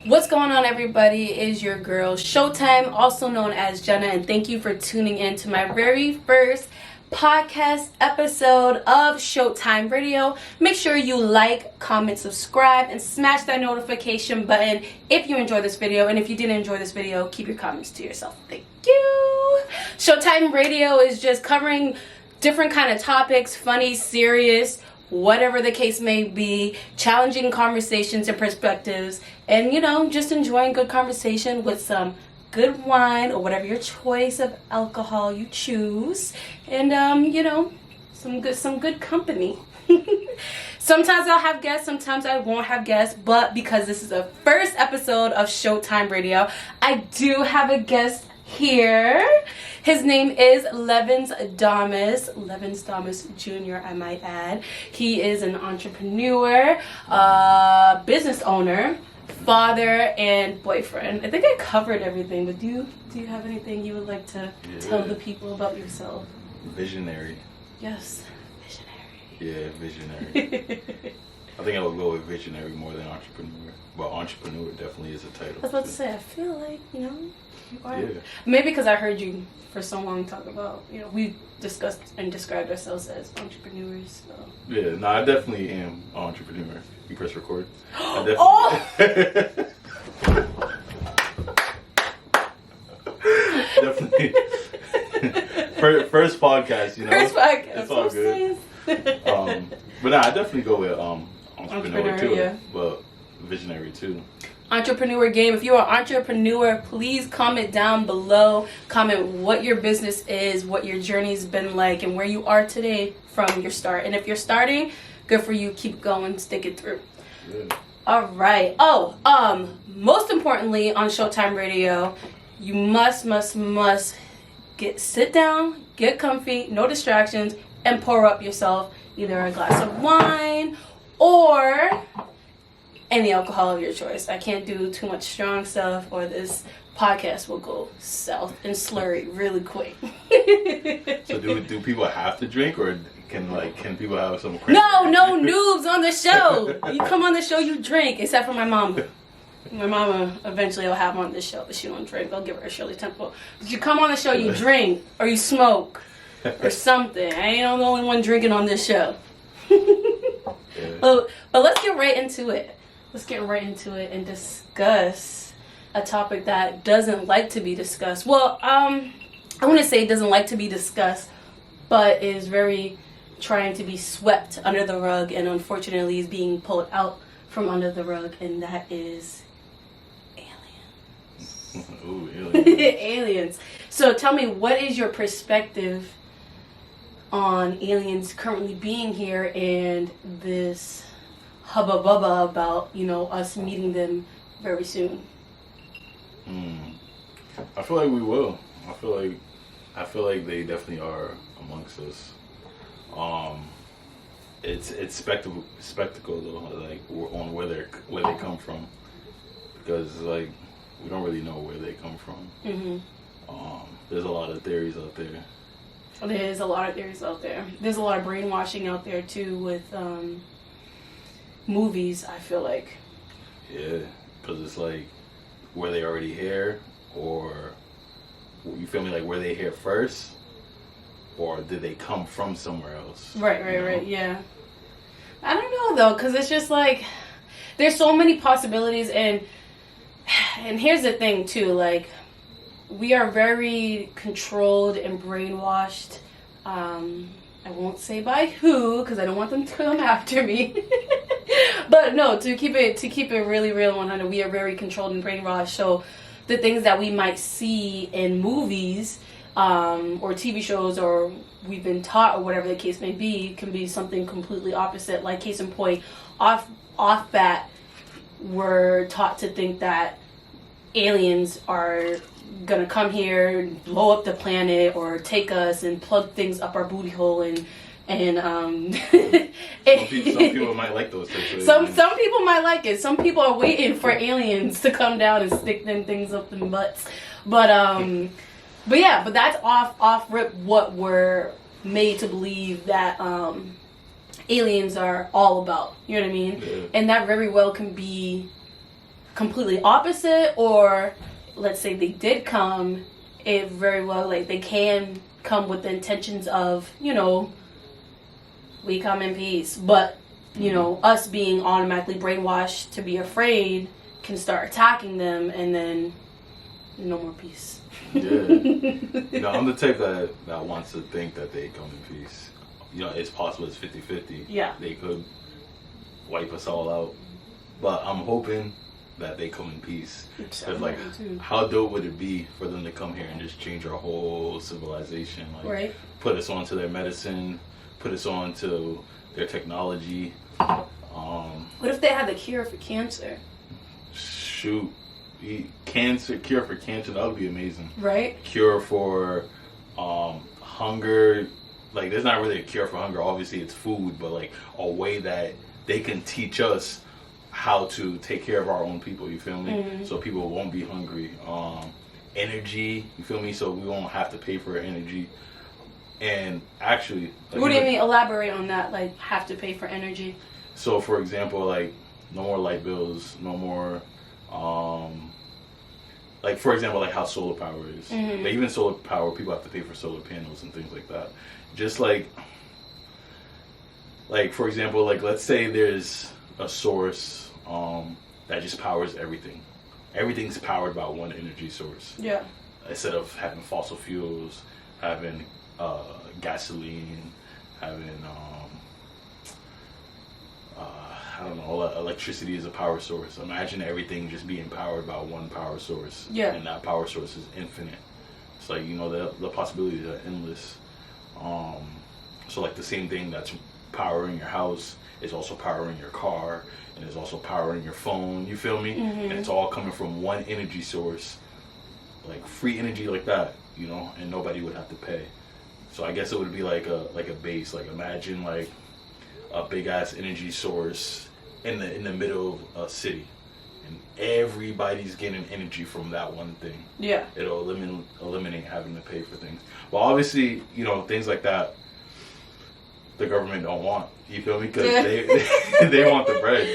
What's going on, everybody? It is your girl Showtime, also known as Jenna, and thank you for tuning in to my very first podcast episode of Showtime Radio. Make sure you like, comment, subscribe, and smash that notification button if you enjoy this video. And if you didn't enjoy this video, keep your comments to yourself. Thank you. Showtime Radio is just covering different kind of topics, funny, serious, whatever the case may be, challenging conversations and perspectives, and just enjoying good conversation with some good wine or whatever your choice of alcohol you choose, and some good company. Sometimes I'll have guests, sometimes I won't have guests, but because this is the first episode of Showtime Radio, I do have a guest here. His name is Levins Damas Jr., I might add. He is an entrepreneur, business owner, father, and boyfriend. I think I covered everything, but do you have anything you would like to tell the people about yourself? Visionary. Yes, visionary. Yeah, visionary. I think I would go with visionary more than entrepreneur, but entrepreneur definitely is a title. I was about to say, I feel like, you are. Yeah. Maybe because I heard you for so long talk about, we discussed and described ourselves as entrepreneurs. So. Yeah, no, I definitely am an entrepreneur. You press record. Definitely. First podcast, First podcast. It's all good. But I definitely go with entrepreneur too, yeah. but visionary too. Entrepreneur game. If you're an entrepreneur, please comment down below. Comment what your business is, what your journey's been like, and where you are today from your start. And if you're starting, good for you. Keep going, stick it through. Yeah. All right. Most importantly on Showtime Radio, you must sit down, get comfy, no distractions, and pour up yourself either a glass of wine or any alcohol of your choice. I can't do too much strong stuff, or this podcast will go south and slurry really quick. So do people have to drink, or can people have some? No noobs on the show. You come on the show, you drink, except for my mama. My mama eventually will have on this show, but she don't drink. I'll give her a Shirley Temple. But you come on the show, you drink or you smoke or something. I ain't the only one drinking on this show. Yeah. But let's get right into it. Let's get right into it and discuss a topic that doesn't like to be discussed. Well, I wouldn't say it doesn't like to be discussed, but is very trying to be swept under the rug, and unfortunately is being pulled out from under the rug, and that is aliens. Ooh, aliens. Aliens. So tell me, what is your perspective on aliens currently being here and this hubba bubba about us meeting them very soon? I feel like we will. I feel like they definitely are amongst us. It's spectacle though, like on where they come from, because we don't really know where they come from. Mm-hmm. There's a lot of theories out there. There's a lot of theories out there. There's a lot of brainwashing out there too with movies, I feel like. Yeah, because it's like, were they already here, or you feel me, like were they here first, or did they come from somewhere else? Right, yeah. I don't know though, because it's just like there's so many possibilities, and here's the thing too, like we are very controlled and brainwashed. I won't say by who, because I don't want them to come after me. But no, to keep it really real 100, we are very controlled and brainwashed. So the things that we might see in movies or TV shows, or we've been taught, or whatever the case may be, can be something completely opposite. Like case in point, off bat, we're taught to think that aliens are gonna come here, blow up the planet, or take us and plug things up our booty hole, and some people might like those things. Some people might like it. Some people are waiting for aliens to come down and stick them things up in butts. But that's off rip what we're made to believe that aliens are all about. You know what I mean? Yeah. And that very well can be completely opposite, or let's say they did come, it very well, like, they can come with the intentions of, we come in peace, but us being automatically brainwashed to be afraid can start attacking them, and then no more peace. Yeah. I'm the type that wants to think that they come in peace. It's possible it's 50-50. Yeah. They could wipe us all out. But I'm hoping that they come in peace. Because, like, how dope would it be for them to come here and just change our whole civilization? Like, right. Put us onto their medicine, put us onto their technology. What if they had the cure for cancer? Shoot. Cure for cancer, that would be amazing. Right. Cure for hunger. Like, there's not really a cure for hunger. Obviously, it's food, but, like, a way that they can teach us how to take care of our own people, you feel me? Mm-hmm. So people won't be hungry. Energy, you feel me? So we won't have to pay for energy. And actually... Like, what do you mean? Elaborate on that, like, have to pay for energy? So, for example, like, no more light bills, no more... like, for example, like how solar power is. Mm-hmm. Like, even solar power, people have to pay for solar panels and things like that. Just like, for example, like, let's say there's a source that just powers everything. Everything's powered by one energy source. Yeah. Instead of having fossil fuels, having gasoline, having I don't know, electricity is a power source. Imagine everything just being powered by one power source. Yeah. And that power source is infinite. It's like, the possibilities are endless. So, like, the same thing that's powering your house is also powering your car, and is also powering your phone, you feel me? Mm-hmm. And it's all coming from one energy source, like free energy like that, and nobody would have to pay. So I guess it would be like a base. Like, imagine like a big ass energy source in the middle of a city, and everybody's getting energy from that one thing. Yeah. It'll eliminate having to pay for things. Well, obviously, things like that, the government don't want. You feel me? Because they want the bread.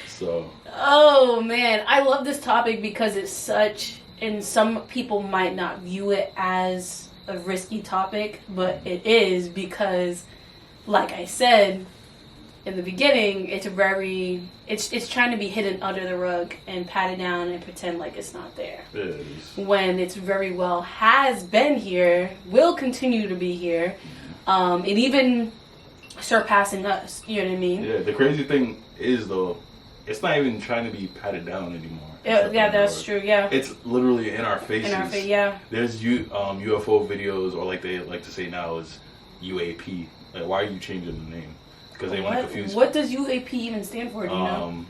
So. Oh man, I love this topic because it's such, and some people might not view it as a risky topic, but it is, because, like I said in the beginning, it's trying to be hidden under the rug and patted down and pretend like it's not there. It is. When it's very well has been here, will continue to be here, and even surpassing us. You know what I mean? Yeah. The crazy thing is, though, it's not even trying to be patted down anymore. Yeah, that's true. Yeah. It's literally in our faces. In our face, yeah. There's UFO videos, or like they like to say now, is UAP. Like, why are you changing the name? Because they want to confuse. What does UAP even stand for? Do you know?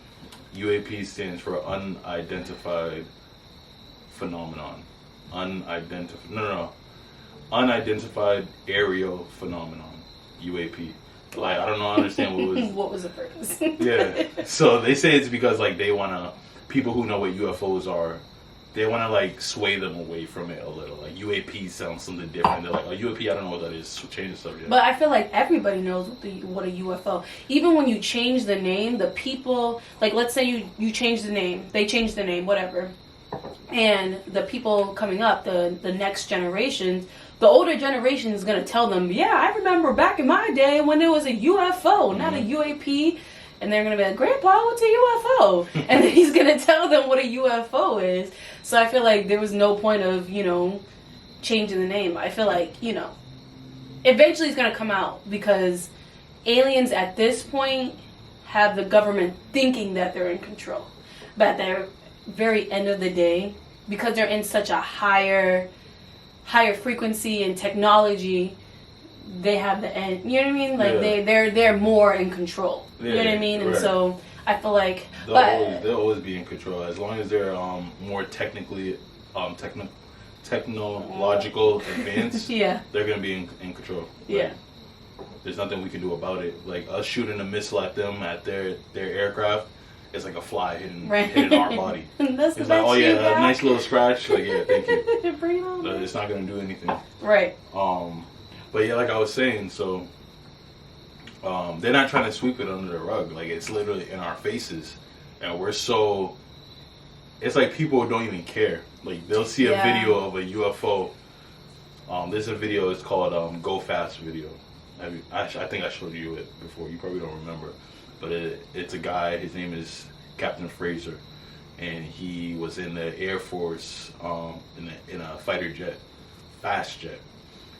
UAP stands for unidentified phenomenon. Unidentified aerial phenomenon. UAP. Like, I don't know. I understand what was. What was the purpose? Yeah. So they say it's because, like, they want to. People who know what UFOs are, they want to, like, sway them away from it a little. Like, UAP sounds something different. They're like, oh, UAP, I don't know what that is. So change the subject. But I feel like everybody knows what a UFO. Even when you change the name, the people, like, let's say you change the name. They change the name, whatever. And the people coming up, the next generation, the older generation is going to tell them, yeah, I remember back in my day when it was a UFO, not a UAP. And they're going to be like, Grandpa, what's a UFO? And then he's going to tell them what a UFO is. So I feel like there was no point of, changing the name. I feel like, eventually it's going to come out, because aliens at this point have the government thinking that they're in control. But at the very end of the day, because they're in such a higher frequency and technology, they have the end. You know what I mean? Like, they're more in control. Yeah, you know what I mean? And so I feel like they'll always be in control as long as they're more technically technological advanced. Yeah, they're gonna be in control. Like, yeah, there's nothing we can do about it. Like, us shooting a missile at them at their aircraft, it's like a fly hitting our body. It's like, oh yeah, a nice little scratch. Like, yeah, thank you. Bring it on. It's not gonna do anything. Right. But yeah, like I was saying, so they're not trying to sweep it under the rug. Like, it's literally in our faces, and we're so it's like people don't even care. Like they'll see a video of a UFO. There's a video. It's called Go Fast video. I think I showed you it before. You probably don't remember, but it's a guy. His name is Captain Fraser, and he was in the Air Force in a fighter jet, fast jet.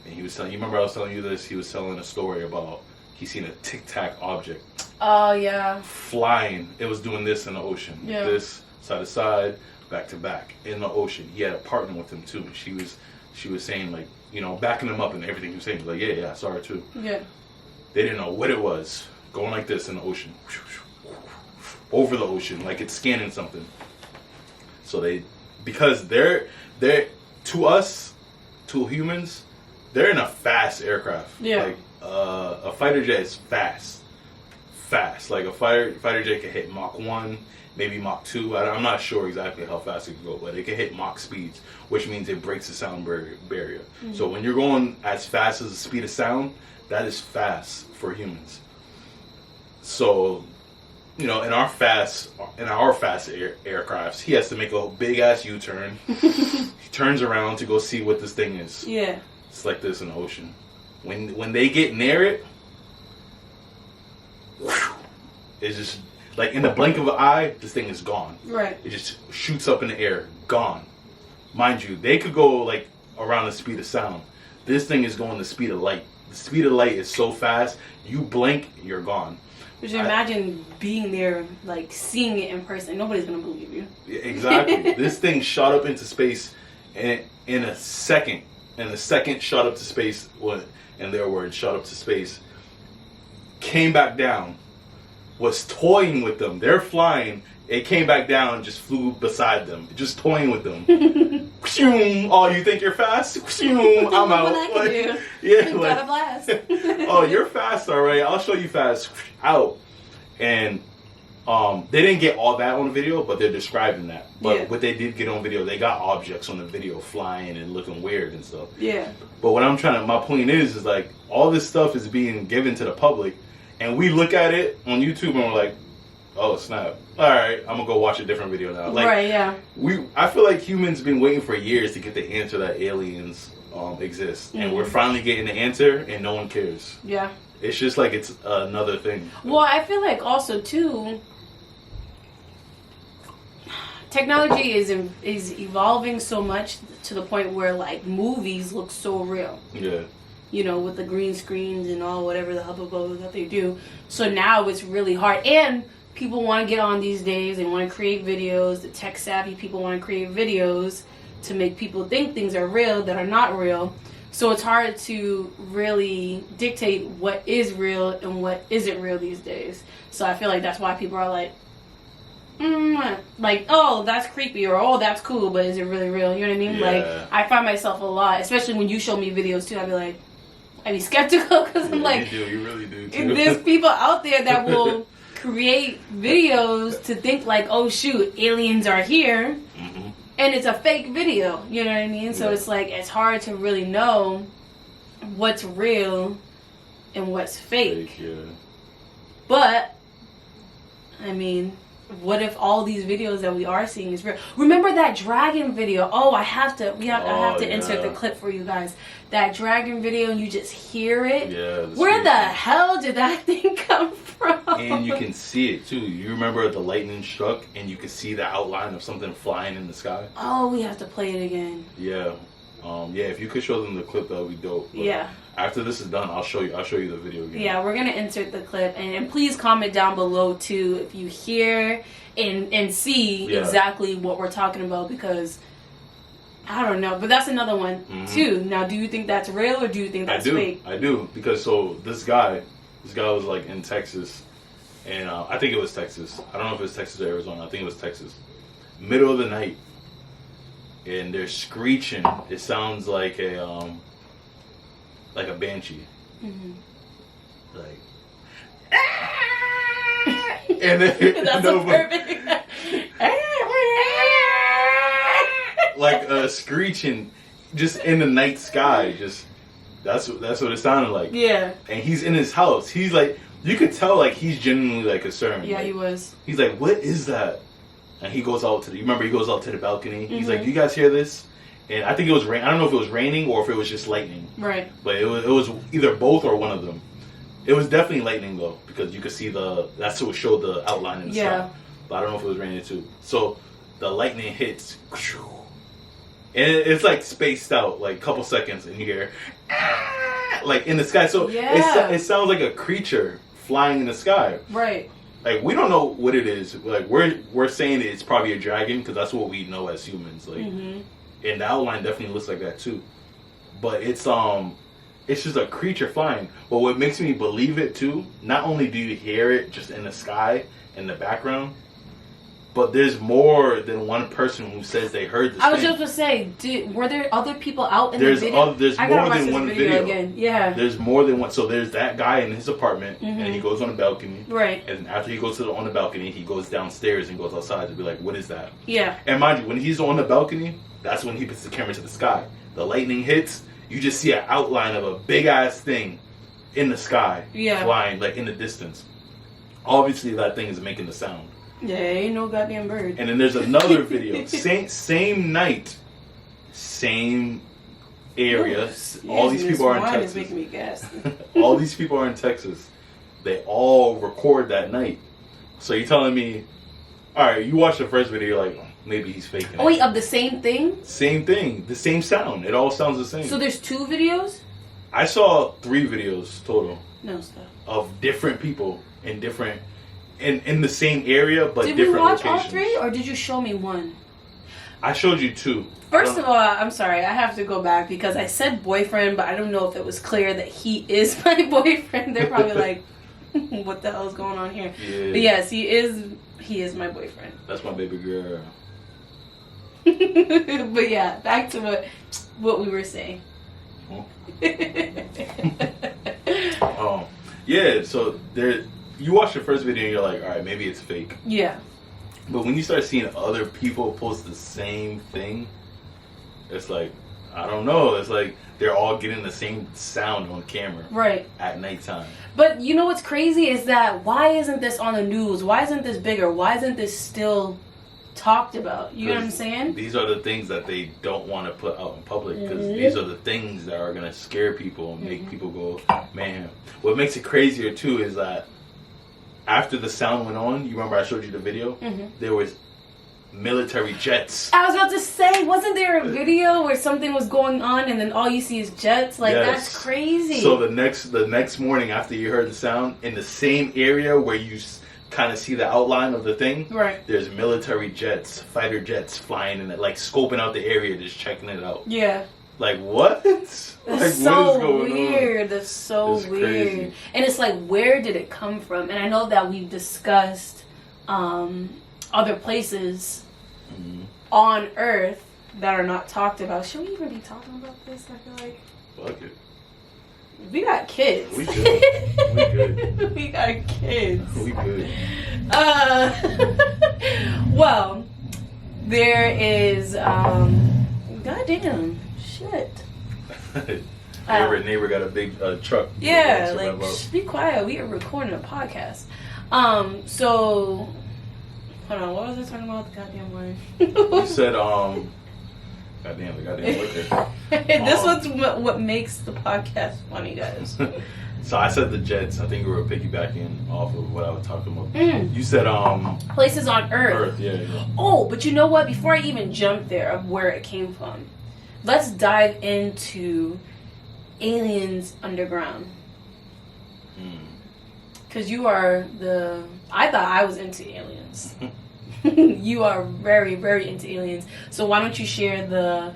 And he was telling. You remember I was telling you this? He was telling a story about he seen a Tic Tac object. Oh yeah. Flying. It was doing this in the ocean. Yeah. This side to side, back to back in the ocean. He had a partner with him too. She was saying like, you know, backing him up and everything he was saying. Like, yeah, I saw her too. Yeah. They didn't know what it was. Going like this in the ocean. Over the ocean, like it's scanning something. So because they're to us, to humans, they're in a fast aircraft. Yeah. Like a fighter jet is fast. Like a fighter jet can hit Mach 1, maybe Mach 2. I'm not sure exactly how fast it can go, but it can hit Mach speeds, which means it breaks the sound barrier. Mm-hmm. So when you're going as fast as the speed of sound, that is fast for humans. So, you know, in our fast aircrafts, he has to make a big ass U-turn. He turns around to go see what this thing is. Yeah. It's like this in the ocean. When they get near it, it's just like in the blink of an eye, this thing is gone. Right. It just shoots up in the air, gone. Mind you, they could go like around the speed of sound. This thing is going the speed of light. The speed of light is so fast, you blink, you're gone. But you imagine being there, like seeing it in person. Nobody's gonna believe you. Exactly. This thing shot up into space in a second. And the second shot up to space, in their words, shot up to space, came back down, was toying with them. They're flying. It came back down and just flew beside them, just toying with them. Oh, you think you're fast? I'm out. Like, yeah, you got a blast. Oh, you're fast, all right. I'll show you fast. Out. And they didn't get all that on video, but they're describing that. But what they did get on video, they got objects on the video flying and looking weird and stuff. Yeah. But what my point is like all this stuff is being given to the public, and we look at it on YouTube and we're like, oh snap! All right, I'm gonna go watch a different video now. Like, right? Yeah. I feel like humans been waiting for years to get the answer that aliens exist, and we're finally getting the answer, and no one cares. Yeah. It's just like it's another thing. Well, I feel like also too, technology is evolving so much to the point where like movies look so real. Yeah. You know, with the green screens and all whatever the hubbub that they do. So now it's really hard, and people want to get on these days and want to create videos. The tech savvy people want to create videos to make people think things are real that are not real. So it's hard to really dictate what is real and what isn't real these days. So I feel like that's why people are like, like, oh, that's creepy, or oh, that's cool, but is it really real? You know what I mean? Yeah. Like, I find myself a lot, especially when you show me videos too, I'd be skeptical because I'm like, you really do too. There's people out there that will create videos to think like, oh shoot, aliens are here. Mm-hmm. And it's a fake video, you know what I mean? So it's like, it's hard to really know what's real and what's fake. Yeah. But, I mean, what if all these videos that we are seeing is real? Remember that dragon video? Oh, I have to insert the clip for you guys. That dragon video, and you just hear it. Yeah. Where the hell did that thing come from? And you can see it too. You remember the lightning struck, and you could see the outline of something flying in the sky. Oh, we have to play it again. Yeah. If you could show them the clip, that would be dope. But yeah. After this is done, I'll show you the video again. Yeah, we're gonna insert the clip, and please comment down below too if you hear and see exactly what we're talking about, because I don't know, but that's another one too. Now, do you think that's real, or do you think that's fake? I do, because this guy was like in Texas, and I think it was Texas. I don't know if it was Texas or Arizona. I think it was Texas. Middle of the night, and they're screeching. It sounds like a banshee. Mm-hmm. Like, and then that's perfect. Like screeching, just in the night sky. Just that's what it sounded like. Yeah. And he's in his house. He's like, you could tell like he's genuinely like concerned. Yeah, like, he was. He's like, what is that? and he goes out to the balcony. He's like, "Do you guys hear this?" And I think it was rain. I don't know if it was raining or if it was just lightning. Right. But it was either both or one of them. It was definitely lightning though, because you could see that's what showed the outline in the sky. But I don't know if it was raining too. So the lightning hits, and it's like spaced out, like a couple seconds, and you hear like in the sky. So it sounds like a creature flying in the sky. Right. Like, we don't know what it is. Like, we're saying it's probably a dragon because that's what we know as humans. Like, and the outline definitely looks like that too. But it's just a creature flying. But what makes me believe it too, not only do you hear it just in the sky in the background, but there's more than one person who says they heard this. I was just going to say, were there other people out in the video? There's more than one video. Again. Yeah. There's more than one. So there's that guy in his apartment, and he goes on a balcony. Right. And after he goes on the balcony, he goes downstairs and goes outside to be like, "What is that?" Yeah. And mind you, when he's on the balcony, that's when he puts the camera to the sky. The lightning hits. You just see an outline of a big ass thing in the sky, flying like in the distance. Obviously, that thing is making the sound. Yeah, ain't no goddamn bird. And then there's another video. Same night, same area. All these people are in Texas. Is making me gas. All these people are in Texas. They all record that night. So you're telling me, all right, you watch the first video, you're like, maybe he's faking. Oh wait, of the same thing? Same thing. The same sound. It all sounds the same. So there's 2 videos? I saw 3 videos total. No stuff. Of different people in different... In the same area, but different locations. Did we watch all 3, or did you show me 1? I showed you 2. First of all, I'm sorry, I have to go back because I said boyfriend, but I don't know if it was clear that he is my boyfriend. They're probably like, what the hell is going on here? Yeah. But yes, he is my boyfriend. That's my baby girl. But yeah, back to what we were saying. Yeah, so you watch the first video and you're like, all right, maybe it's fake. Yeah. But when you start seeing other people post the same thing, it's like, I don't know. It's like they're all getting the same sound on camera. Right. At nighttime. But you know what's crazy is that why isn't this on the news? Why isn't this bigger? Why isn't this still talked about? You know what I'm saying? These are the things that they don't want to put out in public because these are the things that are going to scare people and make people go, man. What makes it crazier too is that after the sound went on, you remember I showed you the video? There was military jets. I was about to say, wasn't there a video where something was going on and then all you see is jets? Like, that's crazy. So the next morning after you heard the sound, in the same area where you kind of see the outline of the thing, right? There's military jets, fighter jets flying in it, like scoping out the area, just checking it out. Yeah. Like, what? That's like, so what is going weird. on? That's so it's weird. Crazy. And it's like, where did it come from? And I know that we've discussed other places on Earth that are not talked about. Should we even be talking about this? I feel like. Fuck it. We got kids. We good. We good. We got kids. We good. Well, there is. Goddamn shit. Neighbor got a big truck. Yeah, like be quiet. We are recording a podcast. So hold on. What was I talking about? The goddamn one. You said Goddamn, the goddamn liquor. This was what makes the podcast funny, guys. So I said the jets. I think we were piggybacking off of what I was talking about. You said places on Earth. Yeah. Oh, but you know what? Before I even jump there of where it came from, let's dive into aliens underground. Because you are I thought I was into aliens. You are very, very into aliens. So why don't you share the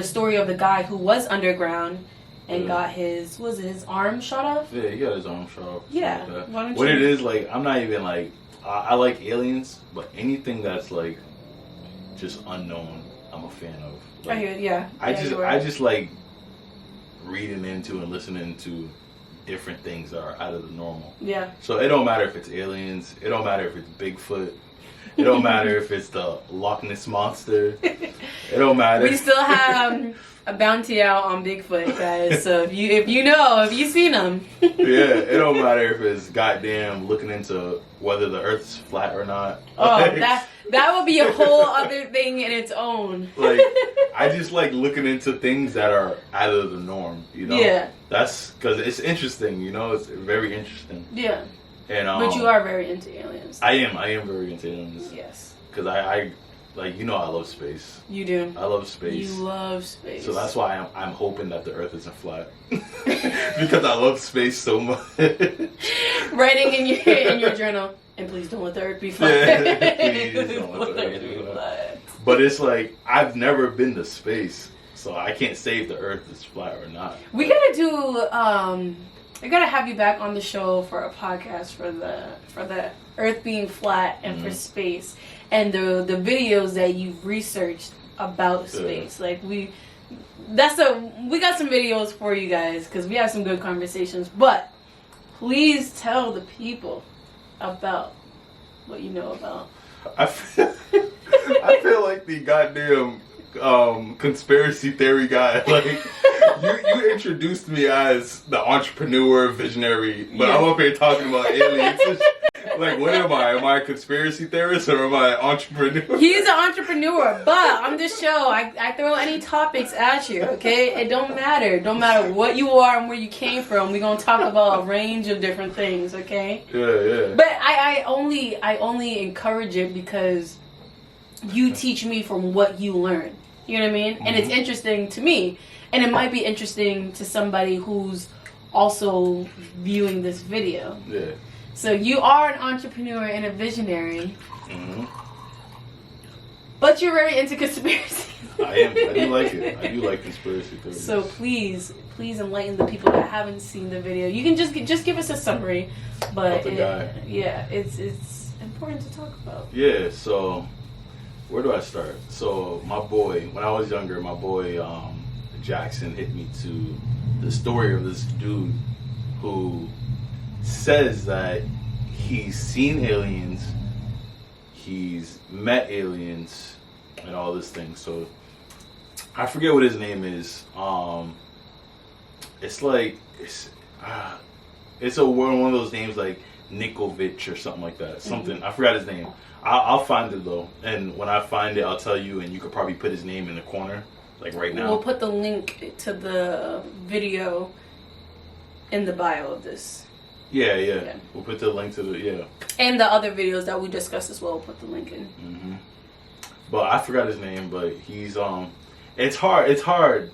story of the guy who was underground and got his arm shot off? Yeah, he got his arm shot off. Yeah. Like why don't what it is, like, I'm not even like, I like aliens, but anything that's like just unknown, I'm a fan of. Like, I hear it, yeah. I just like reading into and listening to different things that are out of the normal. Yeah. So it don't matter if it's aliens. It don't matter if it's Bigfoot. It don't matter if it's the Loch Ness Monster. It don't matter. We still have a bounty out on Bigfoot, guys. So if you've seen them. Yeah, it don't matter if it's goddamn looking into whether the Earth's flat or not. Oh, that would be a whole other thing in its own. Like, I just like looking into things that are out of the norm, you know? Yeah. That's because it's interesting, you know? It's very interesting. Yeah. And but you are very into aliens. I am very into aliens. Yes. Because I like, you know, I love space. You do. I love space. You love space. So that's why I'm hoping that the Earth isn't flat. Because I love space so much. Writing in your journal, and please don't let the Earth be flat. Yeah, please don't let the Earth be flat. But it's like, I've never been to space, so I can't say if the Earth is flat or not. We gotta do, I gotta have you back on the show for a podcast for the Earth being flat and for space, and the videos that you've researched about space. Like we got some videos for you guys because we have some good conversations. But please tell the people about what you know about. I feel like the goddamn conspiracy theory guy. Like you introduced me as the entrepreneur visionary, but I'm up here talking about aliens. Like, what am I? Am I a conspiracy theorist or am I an entrepreneur? He's an entrepreneur, but on this show, I throw any topics at you, okay? It don't matter. It don't matter what you are and where you came from. We're going to talk about a range of different things, okay? Yeah. But I only encourage it because you teach me from what you learn. You know what I mean? Mm-hmm. And it's interesting to me. And it might be interesting to somebody who's also viewing this video. Yeah. So you are an entrepreneur and a visionary, but you're very into conspiracy. I am. I do like it. I do like conspiracy theories. So please enlighten the people that haven't seen the video. You can just give us a summary, but it's important to talk about. Yeah. So where do I start? So my boy, when I was younger, Jackson hit me to the story of this dude who says that he's seen aliens, he's met aliens, and all this thing. So I forget what his name is. It's like it's one of those names like Nikovich or something like that. Something I forgot his name. I'll find it though, and when I find it, I'll tell you, and you could probably put his name in the corner, like right now. We'll put the link to the video in the bio of this. Yeah. We'll put the link to the and the other videos that we discussed as well. We'll put the link in. Mm-hmm. But I forgot his name. But he's It's hard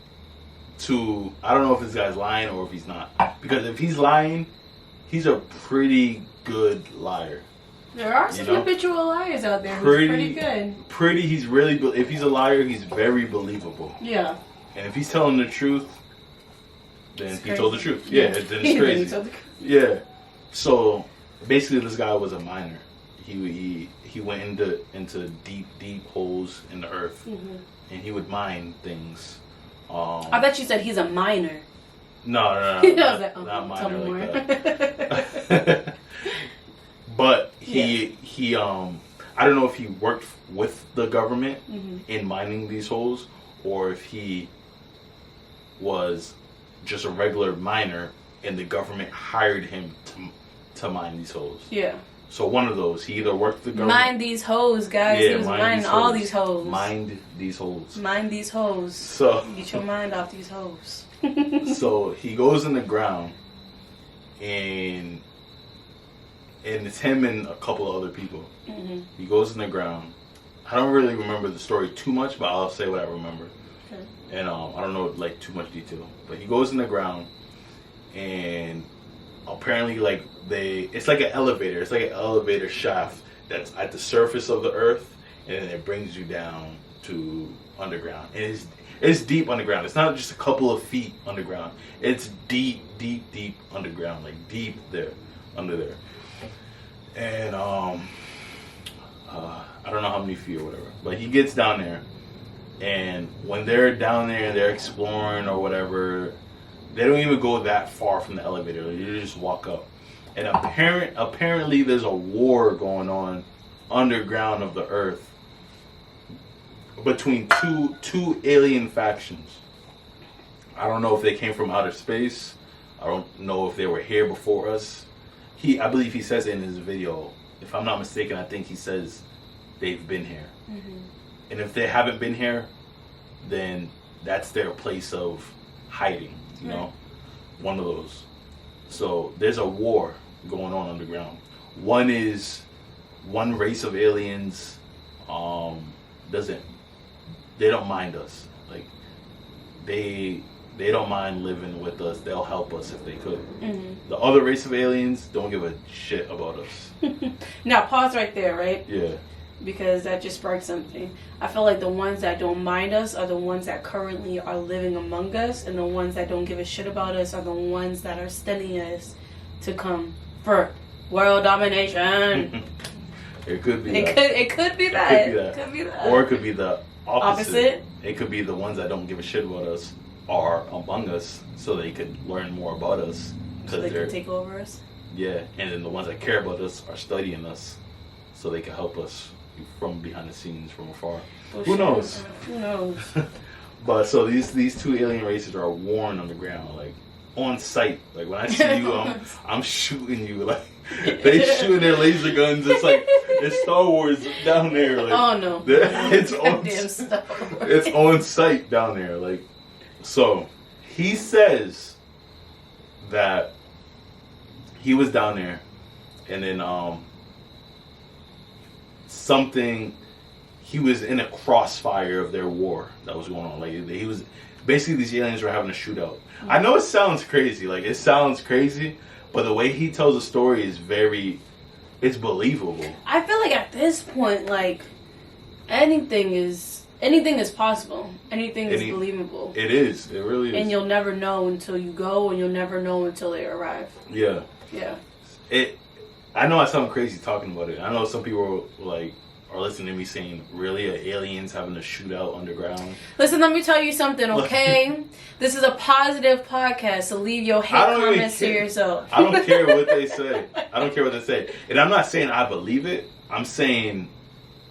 to. I don't know if this guy's lying or if he's not. Because if he's lying, he's a pretty good liar. There are some habitual liars out there. Who's pretty good. He's really. If he's a liar, he's very believable. Yeah. And if he's telling the truth, then it's he crazy. told the truth. Yeah, then it's crazy. Yeah. So basically, this guy was a miner. He went into deep holes in the earth, and he would mine things. I thought you said he's a miner. No. I was like, not tell miner me like more. that. But he I don't know if he worked with the government in mining these holes, or if he was just a regular miner and the government hired him to mine these holes. Yeah. So one of those. He either worked with the government. Mine these hoes, guys. Yeah, he was mining all these hoes. Mined these holes. Mind these hoes. So get your mind off these hoes. So he goes in the ground, and it's him and a couple of other people. He goes in the ground. I don't really remember the story too much, but I'll say what I remember. Okay. And I don't know like too much detail, but he goes in the ground, and apparently it's like an elevator. It's like an elevator shaft that's at the surface of the earth, and then it brings you down to underground. And it's deep underground. It's not just a couple of feet underground. It's deep underground, like deep there, under there. And I don't know how many feet or whatever, but he gets down there, and when they're down there and they're exploring or whatever, they don't even go that far from the elevator. They just walk up, and apparently there's a war going on underground of the earth between two alien factions. I don't know if they came from outer space. I don't know if they were here before us. I believe he says in his video, if I'm not mistaken, I think he says they've been here. Mm-hmm. And if they haven't been here, then that's their place of hiding, you know? One of those. So there's a war going on underground. One race of aliens they don't mind us. Like they don't mind living with us. They'll help us if they could. Mm-hmm. The other race of aliens don't give a shit about us. Now pause right there, right? Yeah. Because that just sparked something. I feel like the ones that don't mind us are the ones that currently are living among us, and the ones that don't give a shit about us are the ones that are studying us to come for world domination. It could be that. It could be that. It could be that. Or it could be the opposite. It could be the ones that don't give a shit about us are among us, so they could learn more about us. So they can take over us? Yeah, and then the ones that care about us are studying us, so they can help us from behind the scenes, from afar. Who knows? Who knows? But so these two alien races are warring on the ground, like on sight. Like when I see you, I'm shooting you. Like they shooting their laser guns. It's like it's Star Wars down there. Like, oh no! It's on sight down there. Like so, he says that he was down there, and then he was in a crossfire of their war that was going on. Like he was basically, these aliens were having a shootout. I know it sounds crazy, but the way he tells the story is it's believable. I feel like at this point, like anything is possible. Anything is believable. It is. It really is. And you'll never know until you go, and you'll never know until they arrive. Yeah. Yeah. I know I sound crazy talking about it. I know some people are listening to me saying, really, aliens having a shootout underground? Listen, let me tell you something, okay? This is a positive podcast, so leave your hate comments to yourself. I don't care what they say. And I'm not saying I believe it. I'm saying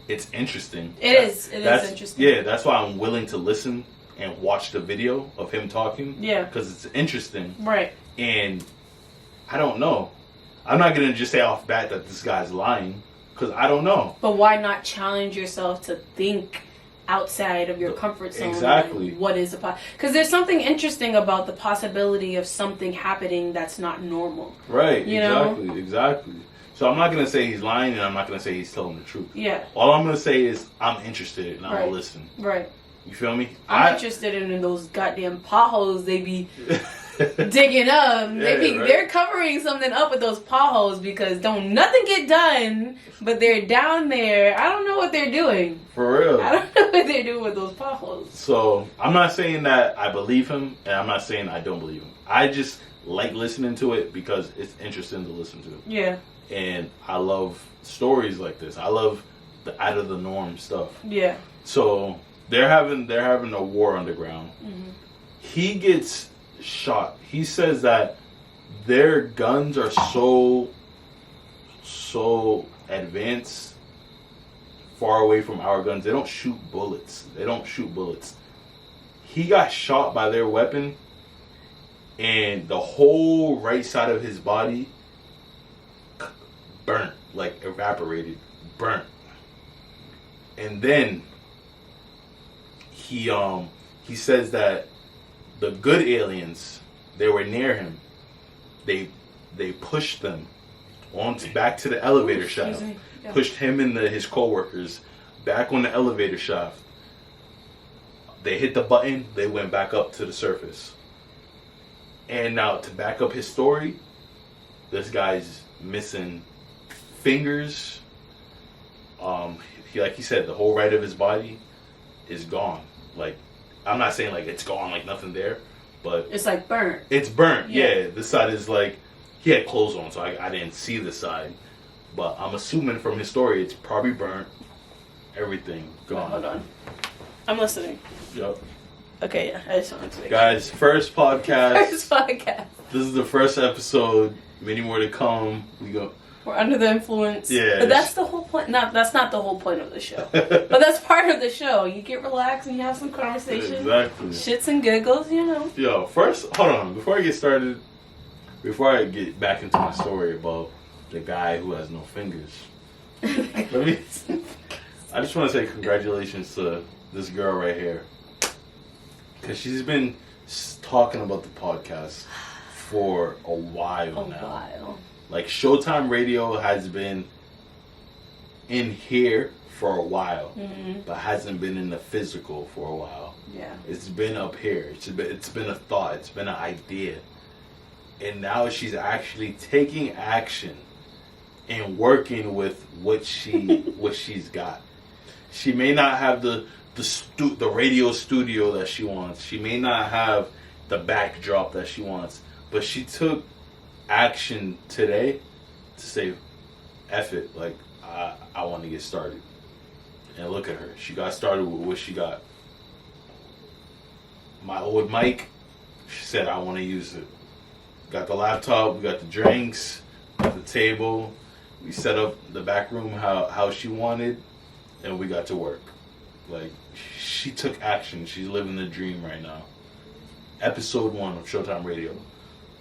it's interesting. It is interesting. Yeah, that's why I'm willing to listen and watch the video of him talking. Yeah. Because it's interesting. Right. And I don't know. I'm not going to just say off bat that this guy's lying, because I don't know. But why not challenge yourself to think outside of your comfort zone? Exactly. What is because there's something interesting about the possibility of something happening that's not normal. Right. You Exactly. So I'm not going to say he's lying, and I'm not going to say he's telling the truth. Yeah. All I'm going to say is I'm interested, and I'll listen. Right. You feel me? I'm interested in those goddamn potholes they be digging up. They're covering something up with those potholes because don't nothing get done, but they're down there. I don't know what they're doing. For real. I don't know what they're doing with those potholes. So I'm not saying that I believe him, and I'm not saying I don't believe him. I just like listening to it because it's interesting to listen to. Yeah. And I love stories like this. I love the out of the norm stuff. Yeah. So they're having a war underground. Mm-hmm. He gets shot. He says that their guns are so advanced, far away from our guns. They don't shoot bullets. He got shot by their weapon, and the whole right side of his body burnt, like evaporated, burnt. And then he says that the good aliens, they were near him. They pushed them back to the elevator shaft. Yeah. Pushed him and his co-workers back on the elevator shaft. They hit the button. They went back up to the surface. And now to back up his story, this guy's missing fingers. Like he said, the whole right of his body is gone. Like, I'm not saying like it's gone, like nothing there, but it's like burnt. It's burnt. Yeah. This side is like, he had clothes on, so I didn't see the side, but I'm assuming from his story it's probably burnt. Everything gone. Wait, hold on, I'm listening. Yep. Okay, yeah, I just wanted to make guys, first podcast. First podcast. This is the first episode. Many more to come. We're under the influence. Yeah. But that's the whole point. That's not the whole point of the show. But that's part of the show. You get relaxed and you have some conversation. Exactly. Shits and giggles, you know. Yo, first, hold on. Before I get started, before I get back into my story about the guy who has no fingers, I just want to say congratulations to this girl right here. Because she's been talking about the podcast for a while now. Like, Showtime Radio has been in here for a while, but hasn't been in the physical for a while. Yeah. It's been up here. It's been a thought. It's been an idea. And now she's actually taking action and working with what she's got. She may not have the radio studio that she wants. She may not have the backdrop that she wants. But she took action today to say, F it, like, I want to get started. And look at her. She got started with what she got. My old mic, she said, I want to use it. Got the laptop, we got the drinks, got the table. We set up the back room how she wanted, and we got to work. Like, she took action. She's living the dream right now. Episode 1 of Showtime Radio.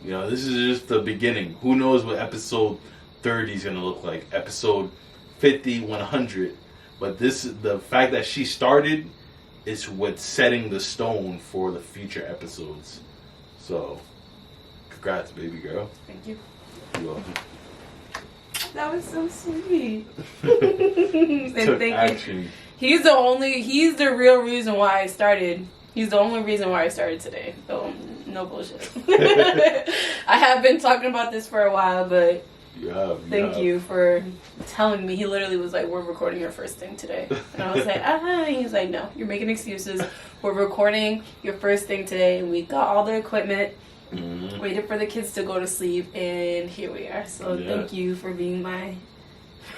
You know, this is just the beginning. Who knows what episode 30 is going to look like. Episode 50, 100. But the fact that she started is what's setting the stone for the future episodes. So, congrats, baby girl. Thank you. You're welcome. That was so sweet. And Took thank action. you. He's the real reason why I started. He's the only reason why I started today. So, no bullshit. I have been talking about this for a while, but thank you for telling me. He literally was like, we're recording your first thing today. And I was like, and he's like, no, you're making excuses. We're recording your first thing today, and we got all the equipment. Waited for the kids to go to sleep, and here we are. So thank you for being my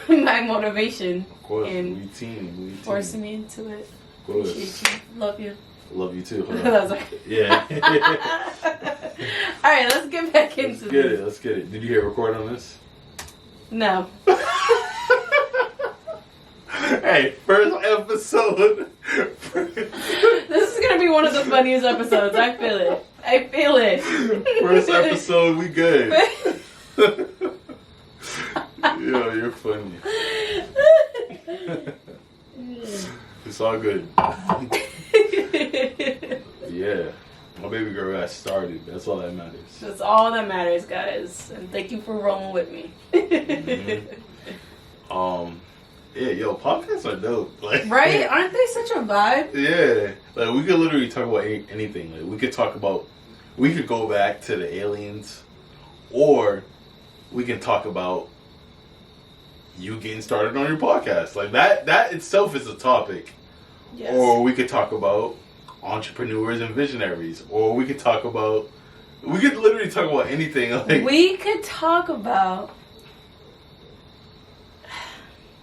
motivation. Of course, and we team. Forcing me into it. Of course. Appreciate you. Love you. Love you too. Yeah. All right, let's get back into this. Let's get it. Did you hit record on this? No. Hey, first episode. This is gonna be one of the funniest episodes. I feel it. First episode, we good. Yo, you're funny. It's all good. Yeah. My baby girl got started. That's all that matters. That's all that matters, guys. And thank you for rolling with me. Yeah, yo, podcasts are dope. Like, right? Aren't they such a vibe? Yeah. Like, we could literally talk about anything. Like, we could go back to the aliens, or we can talk about you getting started on your podcast. Like, that itself is a topic. Yes. Or we could talk about entrepreneurs and visionaries. Or we could literally talk about anything. Like, we could talk about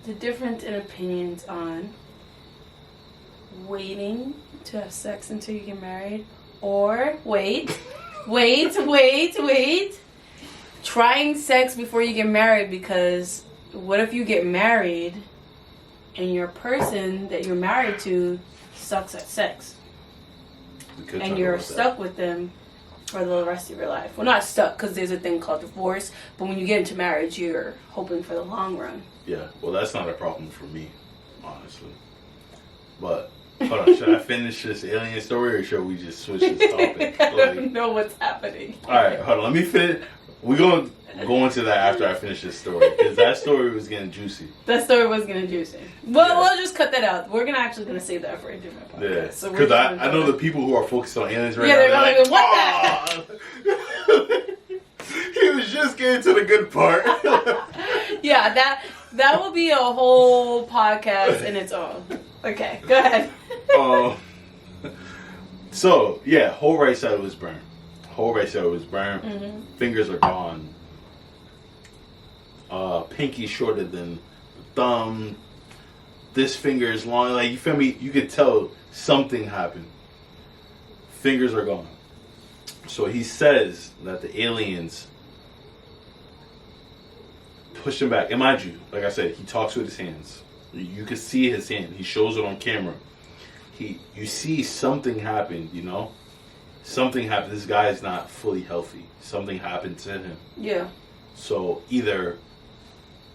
the difference in opinions on waiting to have sex until you get married, or wait, trying sex before you get married, because what if you get married and your person that you're married to sucks at sex and you're stuck with them for the rest of your life? Well, not stuck, because there's a thing called divorce, but when you get into marriage, you're hoping for the long run. Yeah, well, that's not a problem for me, honestly. But, hold on, should I finish this alien story, or should we just switch this topic? I don't know what's happening. Alright, hold on, let me finish. We're going to go into that after I finish this story, because that story was getting juicy. That story was getting juicy. Well, we'll just cut that out. We're gonna save that for a different podcast. Yeah, so because I know the people who are focused on aliens right now. Yeah, they're like, what the? He was just getting to the good part. Yeah, that will be a whole podcast in its own. Okay, go ahead. So, yeah, whole right side was burned. Mm-hmm. Fingers are gone. Pinky shorter than the thumb. This finger is long. Like, you feel me? You could tell something happened. Fingers are gone. So he says that the aliens pushed him back. And mind you, like I said, he talks with his hands. You can see his hand. He shows it on camera. You see something happened, you know? Something happened. This guy is not fully healthy. Something happened to him. Yeah. So either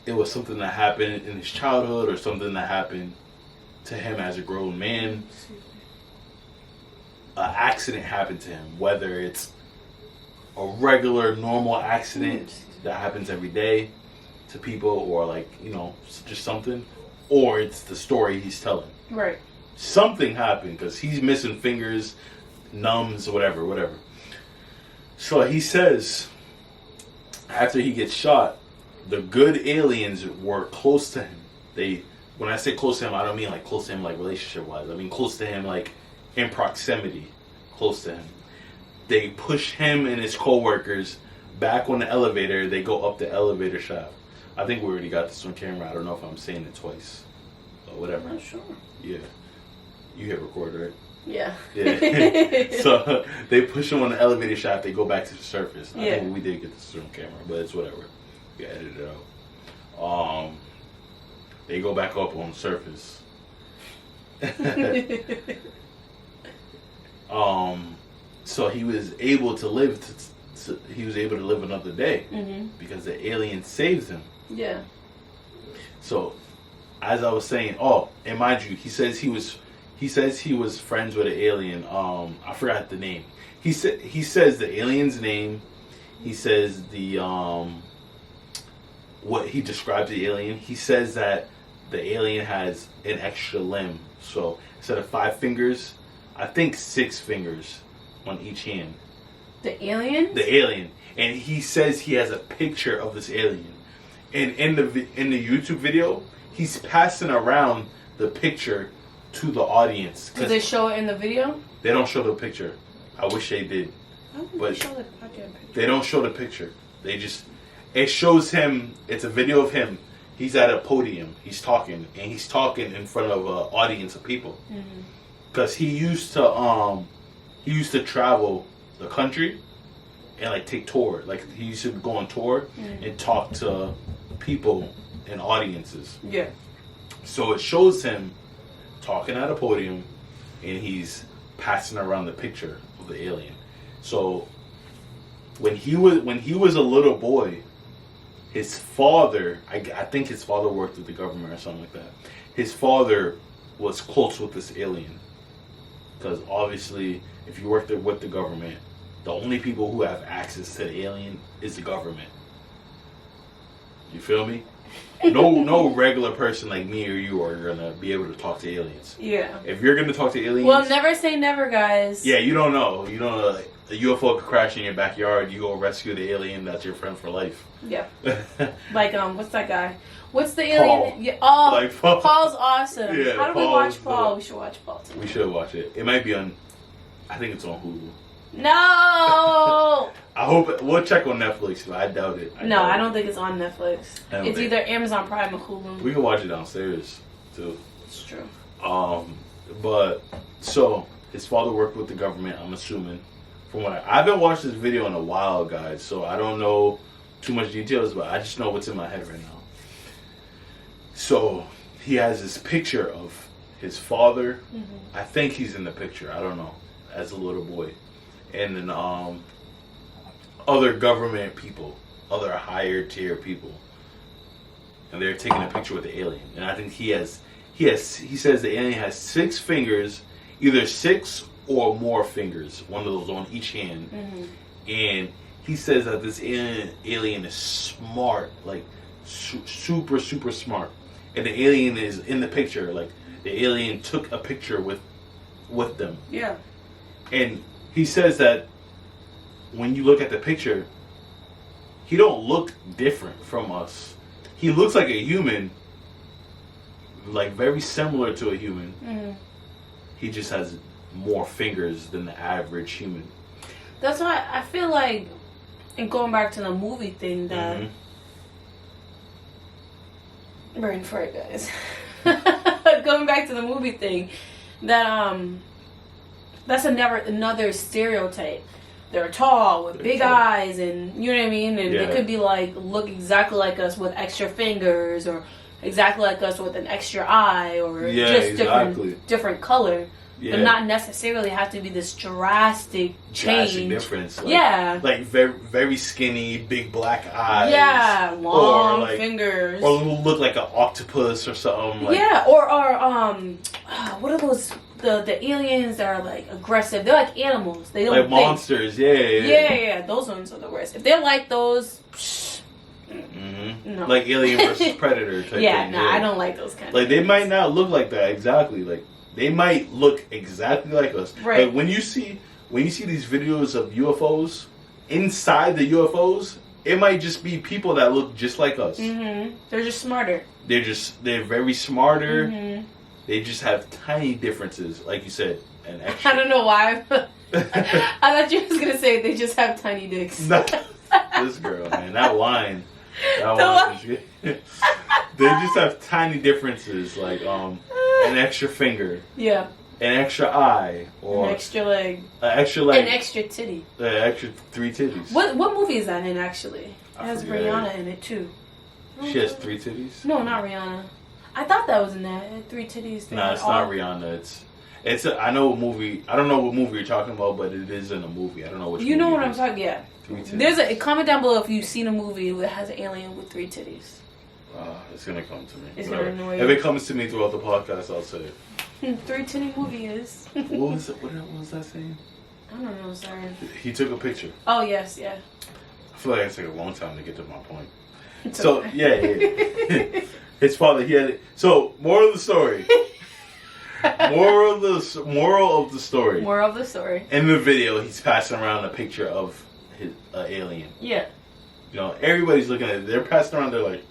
it was something that happened in his childhood or something that happened to him as a grown man. An accident happened to him, whether it's a regular, normal accident that happens every day to people, or like, you know, just something, or it's the story he's telling. Right. Something happened because he's missing fingers, numbs, whatever. So he says, after he gets shot, the good aliens were close to him. When I say close to him, I don't mean like close to him like relationship-wise. I mean close to him like in proximity, close to him. They push him and his co-workers back on the elevator. They go up the elevator shaft. I think we already got this on camera. I don't know if I'm saying it twice. Or whatever. I'm not sure. Yeah. You hit record, right? Yeah. So they push him on the elevator shaft. They go back to the surface. I think we did get this on camera, but it's whatever. We edited it out. They go back up on the surface. So he was able to live. He was able to live another day because the alien saved him. Yeah. So, as I was saying, and mind you, he says he was friends with an alien. I forgot the name. He says the alien's name. He says the what he describes the alien. He says that the alien has an extra limb. So instead of 5 fingers, I think 6 fingers on each hand. The alien? The alien. And he says he has a picture of this alien. And in the YouTube video, he's passing around the picture to the audience. Do they show it in the video? They don't show the picture. I wish they did. But they don't show the picture. It shows him, it's a video of him. He's at a podium. He's talking. And he's talking in front of an audience of people. Because he used to travel the country and like take tour. Like he used to go on tour and talk to people and audiences. Yeah. So it shows him talking at a podium and he's passing around the picture of the alien. So when he was a little boy, his father, I think his father worked with the government or something like that. His father was close with this alien. Because obviously, if you work with the government, the only people who have access to the alien is the government. You feel me? No regular person like me or you are gonna be able to talk to aliens. Yeah. If you're gonna talk to aliens, well, never say never, guys. Yeah, you don't know. You don't know. Like, a UFO could crash in your backyard. You go rescue the alien. That's your friend for life. Yeah. Like what's that guy? What's the alien? Paul. Yeah. Oh, like Paul's awesome. Yeah, how do we watch Paul? We should watch Paul too. We should watch it. It might be on. I think it's on Hulu. No. I hope we'll check on Netflix, but I doubt it. I don't think it's on Netflix. It's either Amazon Prime or Hulu. We can watch it downstairs too. It's true. But so his father worked with the government. I'm assuming. From what I haven't watched this video in a while, guys, so I don't know too much details, but I just know what's in my head right now. So he has this picture of his father. I think he's in the picture. I don't know. As a little boy, and then other government people, other higher tier people, and they're taking a picture with the alien. And I think he says the alien has 6 fingers, either 6 or more fingers, one of those on each hand. And he says that this alien is smart, like super smart. And the alien is in the picture, like the alien took a picture with them. Yeah. And he says that when you look at the picture, he don't look different from us. He looks like a human, like very similar to a human. He just has more fingers than the average human. That's why I feel like, and going back to the movie thing, that brain fart, guys. Going back to the movie thing, that that's another stereotype. they're tall with big tall. eyes, and you know what I mean. And Yeah. they could be like look exactly like us with extra fingers, or exactly like us with an extra eye, or just different color. Yeah. But not necessarily have to be this drastic change. Difference. Like, yeah. Like very skinny, big black eyes. Yeah, long like, fingers. Or look like an octopus or something. Like, yeah, or what are those the aliens that are like aggressive? They're like animals. They don't like think. monsters. Yeah. Those ones are the worst. If they're like those. No. Like Alien versus Predator type thing. I don't like those kind of Like, they things. might not look like that exactly. Like, they might look exactly like us. Right. Like, when you see these videos of UFOs, inside the UFOs, it might just be people that look just like us. Mm-hmm. They're just smarter. They're very smarter. Mm-hmm. They just have tiny differences, like you said. And extra. I don't know why. I thought you was gonna say they just have tiny dicks. No, this girl, man, that line. They just have tiny differences, like an extra finger, yeah, an extra eye, or an extra leg, an extra titty, extra 3 titties. What movie is that in? Actually, it has forget. Rihanna in it too. She has 3 titties. No, not Rihanna. I thought that was in that. It had 3 titties. No, it's not Rihanna. It's I know what movie. I don't know what movie you're talking about, but it is in a movie. I don't know which. You know what I'm talking? Yeah. 3 titties. There's comment down below if you've seen a movie that has an alien with 3 titties. It's gonna come to me. It's gonna annoy you. If it comes to me throughout the podcast, I'll say it. 3 titty movie is. What was it? What was that saying? I don't know. Sorry. He took a picture. Oh yes, yeah. I feel like it took a long time to get to my point. It's So okay. yeah. His father, he had it. So, moral of the story. Moral of the story. Moral of the story. In the video, he's passing around a picture of his alien. Yeah. You know, everybody's looking at it. They're passing around. They're like,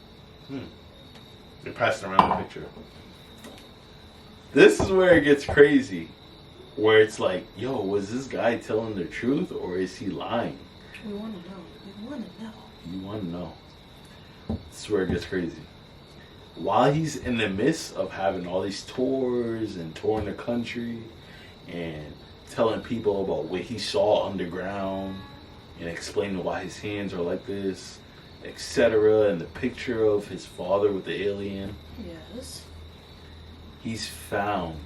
They're passing around the picture. This is where it gets crazy. Where it's like, yo, was this guy telling the truth or is he lying? We want to know. We want to know. You want to know. This is where it gets crazy. While he's in the midst of having all these tours and touring the country and telling people about what he saw underground and explaining why his hands are like this, etc., and the picture of his father with the alien, Yes. he's found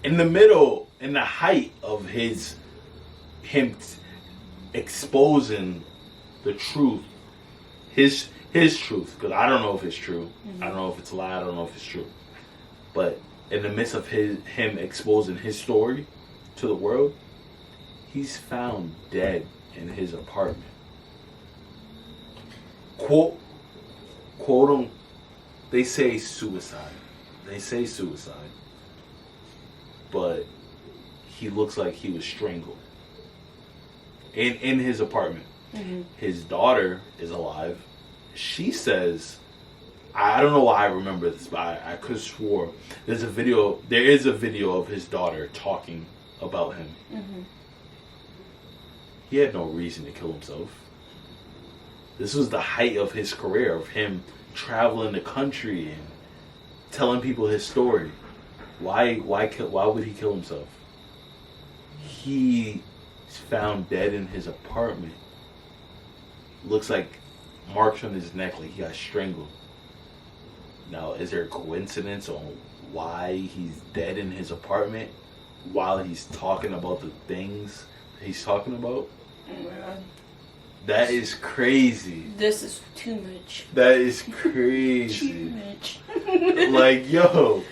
in the middle, in the height of him exposing the truth, his truth, because I don't know if it's true. Mm-hmm. I don't know if it's a lie. I don't know if it's true. But in the midst of him exposing his story to the world, he's found dead in his apartment. Quote him. They say suicide. But he looks like he was strangled in his apartment. Mm-hmm. His daughter is alive. She says, I don't know why I remember this, but I could have swore there is a video of his daughter talking about him. Mm-hmm. He had no reason to kill himself. This was the height of his career, of him traveling the country and telling people his story. Why would he kill himself? He's found dead in his apartment. Looks like marks on his neck, like he got strangled. Now, is there a coincidence on why he's dead in his apartment while he's talking about the things he's talking about? Oh my god. That is crazy. This is too much. That is crazy. Too much. Like, yo,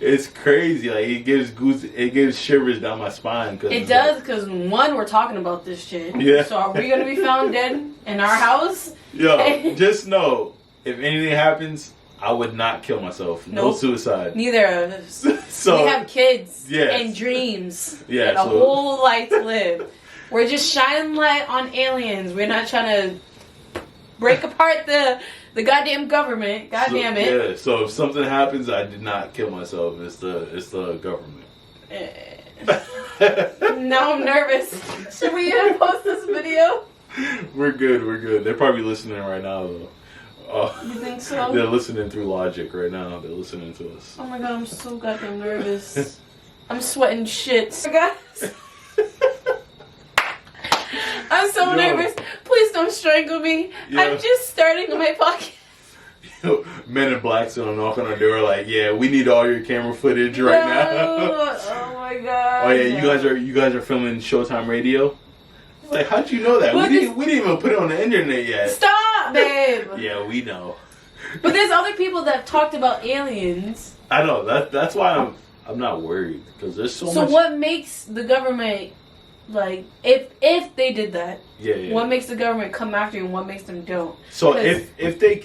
it's crazy. Like, it gives shivers down my spine. It does, because one, we're talking about this shit. Yeah. So are we going to be found dead in our house? Yo, just know, if anything happens, I would not kill myself. No suicide. Neither of us. So, we have kids yes. and dreams. Yeah, and a whole life to live. We're just shining light on aliens. We're not trying to break apart the goddamn government. Goddamn it. Yeah, so if something happens, I did not kill myself. It's the government. Now I'm nervous. Should we post this video? We're good. They're probably listening right now, though. You think so? They're listening through Logic right now. They're listening to us. Oh my god, I'm so goddamn nervous. I'm sweating shit. Guys. I'm so nervous. Please don't strangle me. Yeah. I'm just starting on my podcast. Men in Black's gonna knock on our door like, yeah, we need all your camera footage right now. Oh my god. Oh yeah, you guys are filming Showtime Radio. It's like, how'd you know that? We didn't even put it on the internet yet. Stop, babe. Yeah, we know. But there's other people that have talked about aliens. I know that's why I'm not worried because there's so much. So what makes the government like if they did that? Yeah. What makes the government come after you and what makes them don't? So if they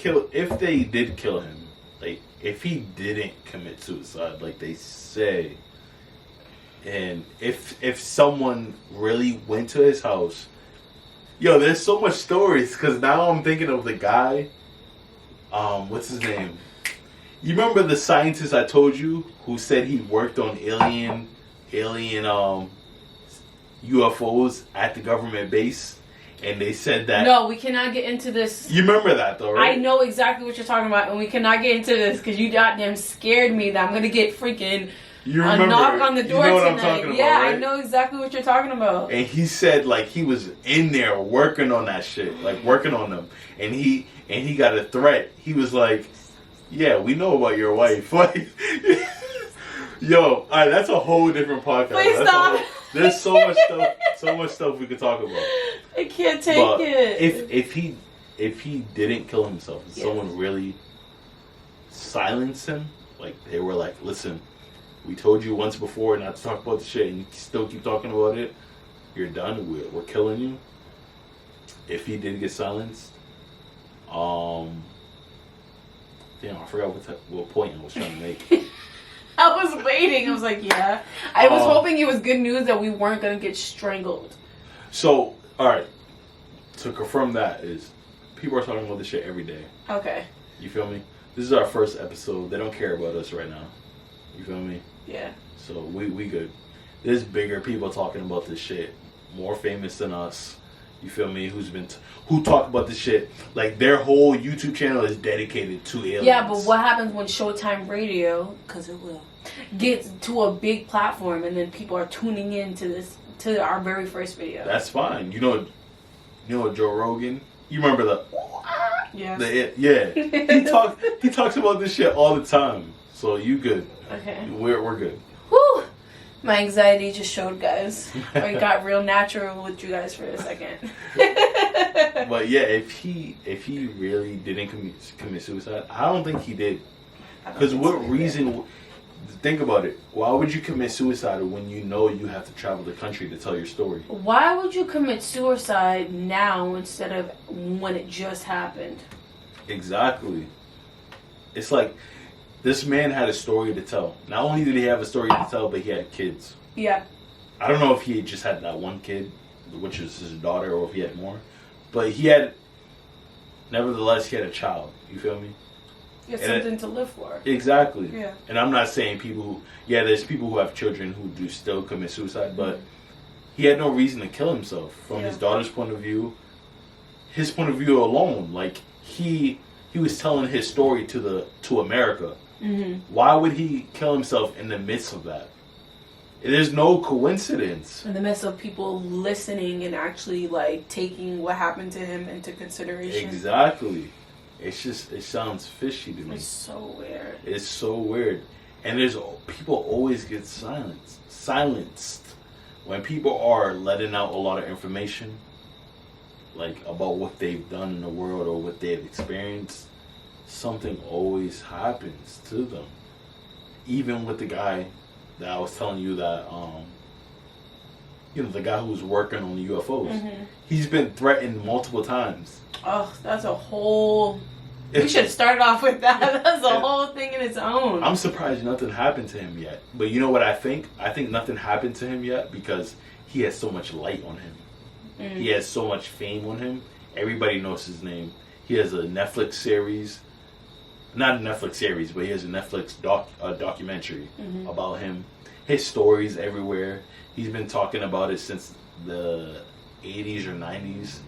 did kill him, like if he didn't commit suicide, like they say, and if someone really went to his house, yo, there's so much stories because now I'm thinking of the guy. What's his name? You remember the scientist I told you who said he worked on alien UFOs at the government base, and they said that. No, we cannot get into this. You remember that though, right? I know exactly what you're talking about, and we cannot get into this because you goddamn scared me that I'm gonna get freaking a knock on the door tonight. I'm talking about, yeah, right? I know exactly what you're talking about. And he said like he was in there working on that shit, like working on them, and he got a threat. He was like, "Yeah, we know about your wife." Like, yo, all right, that's a whole different podcast. Please stop. There's so much stuff we could talk about. I can't take it. If he didn't kill himself, if someone really silenced him, like they were like, "Listen, we told you once before not to talk about the shit, and you still keep talking about it. You're done. We're killing you." If he did get silenced, damn, I forgot what point I was trying to make. I was waiting. I was like, yeah. I was hoping it was good news that we weren't going to get strangled. So, alright. To confirm that is, people are talking about this shit every day. Okay. You feel me? This is our first episode. They don't care about us right now. You feel me? Yeah. So, we good. There's bigger people talking about this shit. More famous than us. You feel me? Who talk about this shit? Like their whole YouTube channel is dedicated to aliens. Yeah, but what happens when Showtime Radio, because it will, gets to a big platform and then people are tuning in to our very first video? That's fine. You know Joe Rogan. You remember the? Yeah. He talks about this shit all the time. So you good? Okay. We're good. Whew. My anxiety just showed, guys. I got real natural with you guys for a second. But yeah, if he really didn't commit suicide, I don't think he did. Because what reason? Think about it. Why would you commit suicide when you know you have to travel the country to tell your story? Why would you commit suicide now instead of when it just happened? Exactly. It's like this man had a story to tell. Not only did he have a story to tell, but he had kids. Yeah. I don't know if he just had that one kid, which was his daughter, or if he had more. But nevertheless, he had a child. You feel me? It's something to live for. Exactly. Yeah. And I'm not saying there's people who have children who do still commit suicide, but he had no reason to kill himself from his daughter's point of view. His point of view alone, like he was telling his story to America. Mm-hmm. Why would he kill himself in the midst of that? There's no coincidence. In the midst of people listening and actually like taking what happened to him into consideration. Exactly. It sounds fishy to me. It's so weird. It's so weird. And people always get silenced when people are letting out a lot of information, like about what they've done in the world or what they've experienced. Something always happens to them. Even with the guy that I was telling you that, the guy who was working on the UFOs. Mm-hmm. He's been threatened multiple times. Oh, that's a whole... We should start off with that. That's a whole thing in its own. I'm surprised nothing happened to him yet. But you know what I think? I think nothing happened to him yet because he has so much light on him. Mm. He has so much fame on him. Everybody knows his name. He has a Netflix series. Not a Netflix series, but he has a Netflix documentary about him. His story's everywhere. He's been talking about it since the 80s or 90s.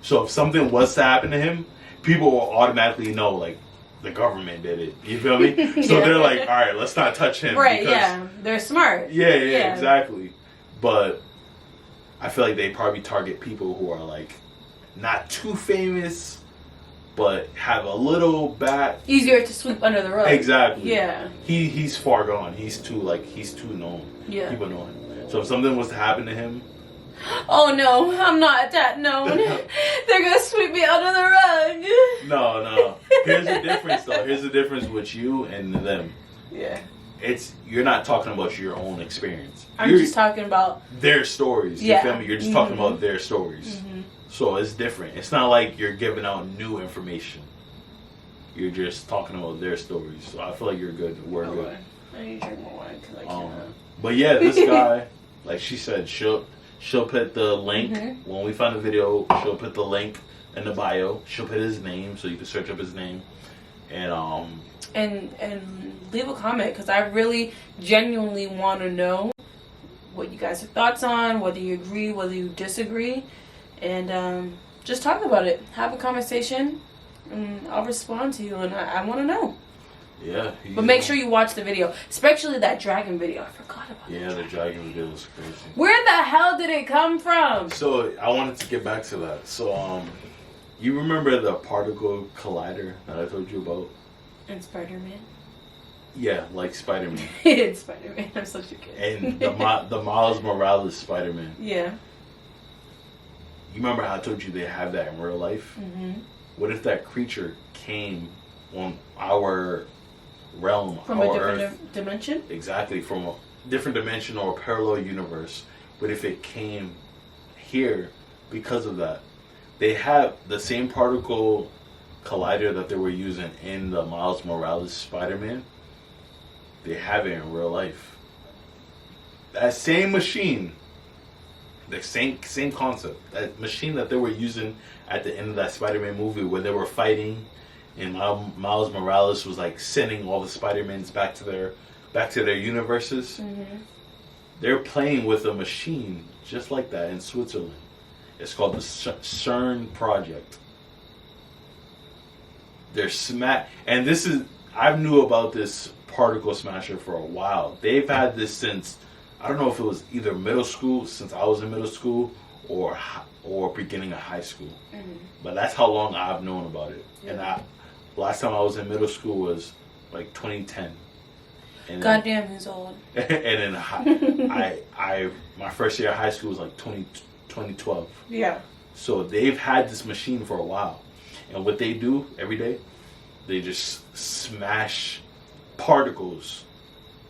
So if something was to happen to him, people will automatically know, like, the government did it. You feel me? So they're like, all right, let's not touch him. Right, yeah. They're smart. Yeah, exactly. But I feel like they probably target people who are like not too famous, but have a little back. Easier to sweep under the rug. Exactly. Yeah. He's far gone. He's too known. Yeah. People know him. So if something was to happen to him, oh no, I'm not that known. They're gonna sweep me under the rug. No. Here's the difference though. Here's the difference with you and them. Yeah. You're not talking about your own experience. You're just talking about their stories. You feel me? You're just talking about their stories. So it's different. It's not like you're giving out new information. You're just talking about their stories. So I feel like you're good. We're good. I need to drink more wine because I can't. But yeah, this guy, like she said, she'll put the link when we find a video. She'll put the link in the bio. She'll put his name so you can search up his name, and leave a comment because I really genuinely want to know what you guys' thoughts on, whether you agree, whether you disagree, and just talk about it. Have a conversation, and I'll respond to you, and I want to know. Yeah. But make sure you watch the video, especially that dragon video. I forgot about that. Yeah, the dragon video was crazy. Where the hell did it come from? So I wanted to get back to that. So you remember the particle collider that I told you about? And Spider-Man. Yeah, like Spider-Man. It's Spider-Man. I'm such a kid. And the Miles Morales Spider-Man. Yeah. You remember how I told you they have that in real life? What if that creature came on our realm, from a different dimension? Exactly, from a different dimension or a parallel universe. What if it came here because of that? They have the same particle collider that they were using in the Miles Morales Spider-Man. They have it in real life. That same machine, the same concept, that machine that they were using at the end of that Spider-Man movie where they were fighting, and Miles Morales was like sending all the Spider-Mans back to their universes. They're playing with a machine just like that in Switzerland. It's called the CERN project. They're and this is, I knew about this particle smasher for a while. They've had this since, I don't know if it was either middle school, since I was in middle school, or beginning of high school. But that's how long I've known about it. And last time I was in middle school was like 2010. And goddamn, who's old? And then I my first year of high school was like 2012. Yeah. So they've had this machine for a while. And what they do every day, they just smash particles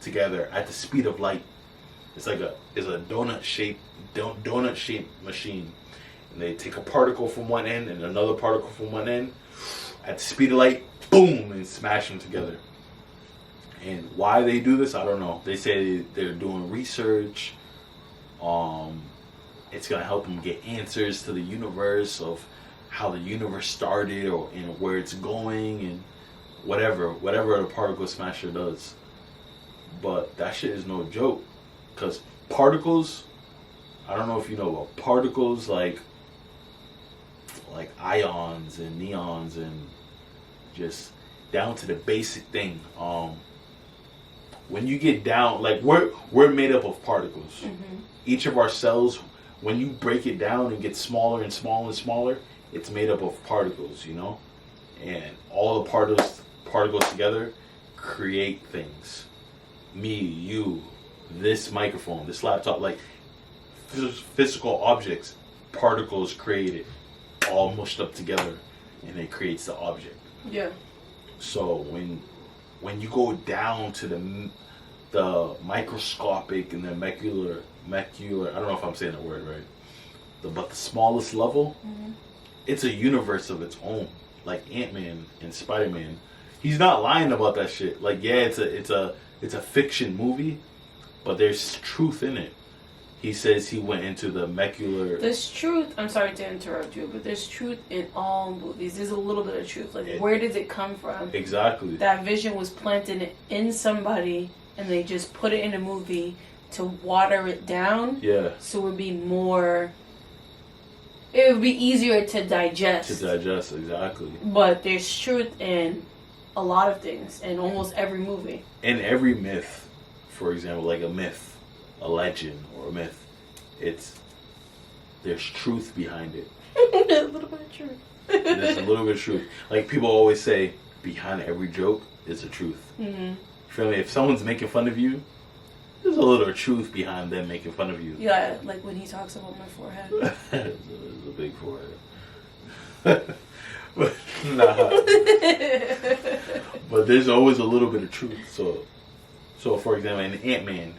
together at the speed of light. It's a donut shaped machine. And they take a particle from one end and another particle from one end at the speed of light, boom, and smash them together. And why they do this, I don't know. They say they're doing research. It's gonna help them get answers to the universe, of how the universe started, and where it's going, and whatever the particle smasher does. But that shit is no joke, because particles, I don't know if you know about particles, like ions and neons, and just down to the basic thing. When you get down, like we're made up of particles. Each of our cells, when you break it down and get smaller and smaller and smaller, it's made up of particles, you know? And all the particles together create things. Me, you, this microphone, this laptop, like physical objects, particles created, all mushed up together, and it creates the object. Yeah. So when you go down to the microscopic and the molecular, I don't know if I'm saying the word right, but the smallest level, it's a universe of its own. Like Ant-Man and Spider-Man, he's not lying about that shit. Like, yeah, it's a fiction movie, but there's truth in it. He says he went into the molecular. There's truth. I'm sorry to interrupt you, but there's truth in all movies. There's a little bit of truth. Like, where does it come from? Exactly. That vision was planted in somebody, and they just put it in a movie to water it down. Yeah. So it would be more. It would be easier to digest. Exactly. But there's truth in a lot of things, in almost every movie. In every myth, for example, like a myth, a legend, or a myth, there's truth behind it. There's a little bit of truth. There's a little bit of truth. Like people always say, behind every joke is a truth. Mm-hmm. You feel me? If someone's making fun of you, there's a little truth behind them making fun of you. Yeah, like when he talks about my forehead. It's a big forehead. But nah. But there's always a little bit of truth. So for example, in Ant-Man,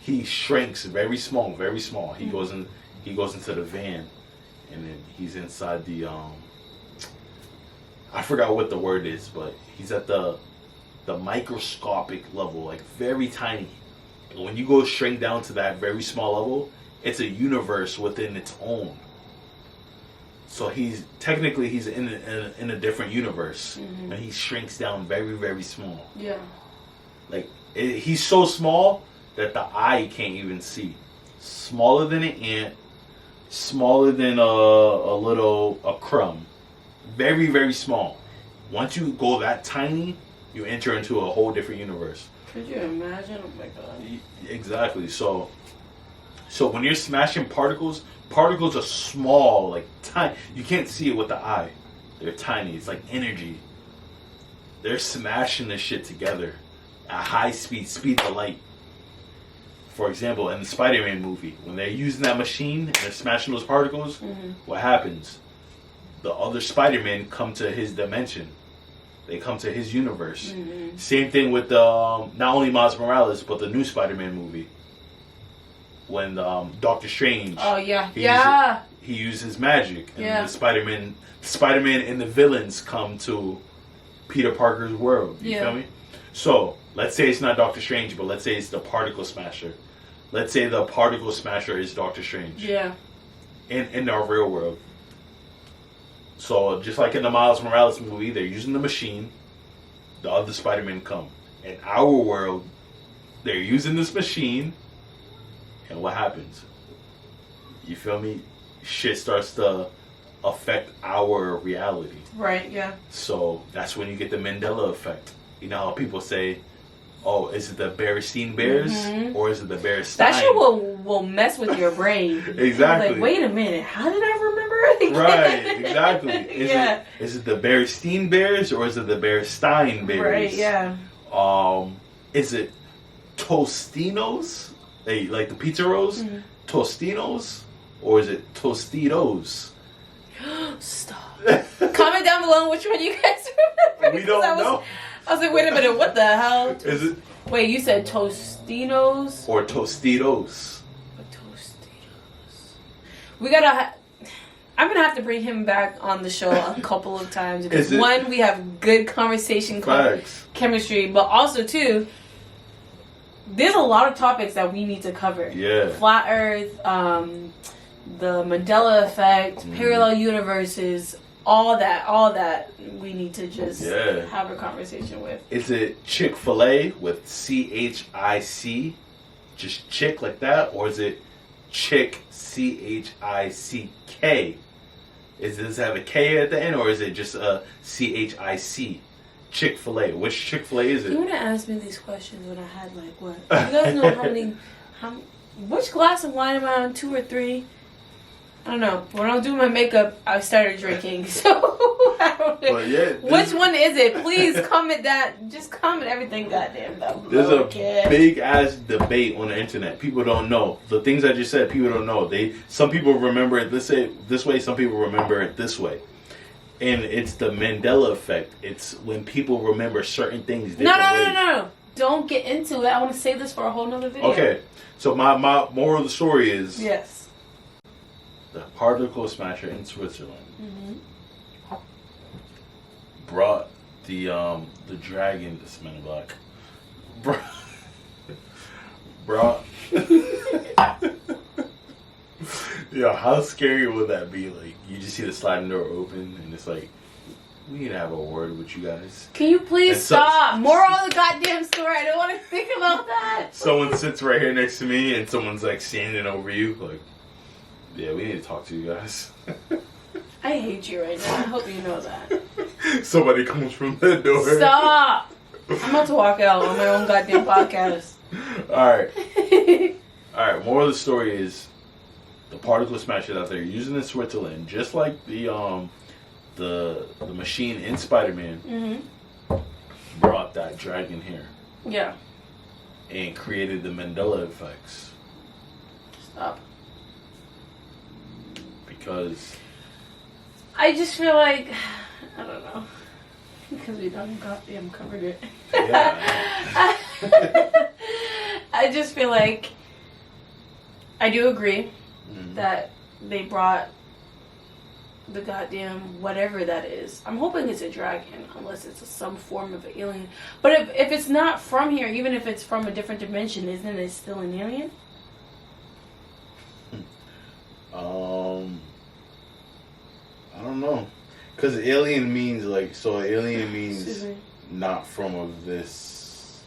he shrinks very small, very small. He goes into the van, and then he's inside the I forgot what the word is, but he's at the microscopic level, like very tiny. And when you go shrink down to that very small level, it's a universe within its own. So he's in a different universe, and he shrinks down very, very small. Yeah. Like he's so small that the eye can't even see. Smaller than an ant, smaller than a crumb. Very, very small. Once you go that tiny, you enter into a whole different universe. Could you imagine? Oh my god. Exactly. So when you're smashing particles are small, like tiny. You can't see it with the eye. They're tiny. It's like energy. They're smashing this shit together at high speed of light. For example, in the Spider-Man movie, when they're using that machine and they're smashing those particles, what happens? The other Spider-Men come to his dimension. They come to his universe. Same thing with not only Miles Morales, but the new Spider-Man movie. When Doctor Strange, he uses magic, and the Spider-Man and the villains come to Peter Parker's world. You feel me? So let's say it's not Doctor Strange, but let's say it's the Particle Smasher. Let's say the Particle Smasher is Doctor Strange. Yeah. In our real world. So just like in the Miles Morales movie, they're using the machine. The other Spider-Men come. In our world, they're using this machine. And what happens? You feel me? Shit starts to affect our reality. Right, yeah. So that's when you get the Mandela effect. You know how people say, oh, is it the Berenstein Bears or is it the Berenstein? That shit will mess with your brain. Exactly. Like, wait a minute, how did I remember it again? Right, exactly. Is it the Berenstein Bears or is it the Berenstein Bears? Right, yeah. Is it Tostinos? Like the pizza rolls? Tostinos? Or is it Tostitos? Stop. Comment down below which one you guys remember. We don't know. I was like, wait a minute, what the hell? Is it? Wait, you said Tostinos? Or Tostitos. Tostitos. I'm gonna have to bring him back on the show a couple of times because one, we have good conversation, chemistry, but also two, there's a lot of topics that we need to cover. Yeah. Flat Earth, the Mandela effect, parallel universes, all that we need to just have a conversation with. Is it Chick-fil-A with CHIC? Just chick like that? Or is it Chick CHICK? Does it have a K at the end or is it just a CHIC? Chick-fil-A. Which Chick-fil-A is it? You would have asked me these questions when I had like what? You guys know which glass of wine am I on? 2 or 3? I don't know. When I do my makeup, I started drinking. So I don't know. Which one is it? Please comment that. Just comment everything. Goddamn. There's a big ass debate on the internet. People don't know the things I just said. People don't know. Some people remember it this way. Some people remember it this way. And it's the Mandela effect. It's when people remember certain things. No. Don't get into it. I want to save this for a whole nother video. Okay. So my moral of the story is the particle smasher in Switzerland brought the dragon. This man in black brought. Yeah, how scary would that be? Like, you just see the sliding door open, and it's like, we need to have a word with you guys. Can you please stop? Moral of the goddamn story. I don't want to think about that. Someone sits right here next to me, and someone's like standing over you, like, yeah, we need to talk to you guys. I hate you right now. I hope you know that. Somebody comes from that door. Stop! I'm about to walk out on my own goddamn podcast. Alright. Alright, moral of the story is, the particle smasher that they're using in Switzerland, just like the machine in Spider-Man, brought that dragon here. Yeah. And created the Mandela effects. Stop. Because I just feel like, I don't know, because we done goddamn covered it. Yeah. I just feel like I do agree that they brought the goddamn whatever that is. I'm hoping it's a dragon, unless it's some form of alien. But if it's not from here, even if it's from a different dimension, isn't it still an alien? I don't know, because alien means alien means not from of this.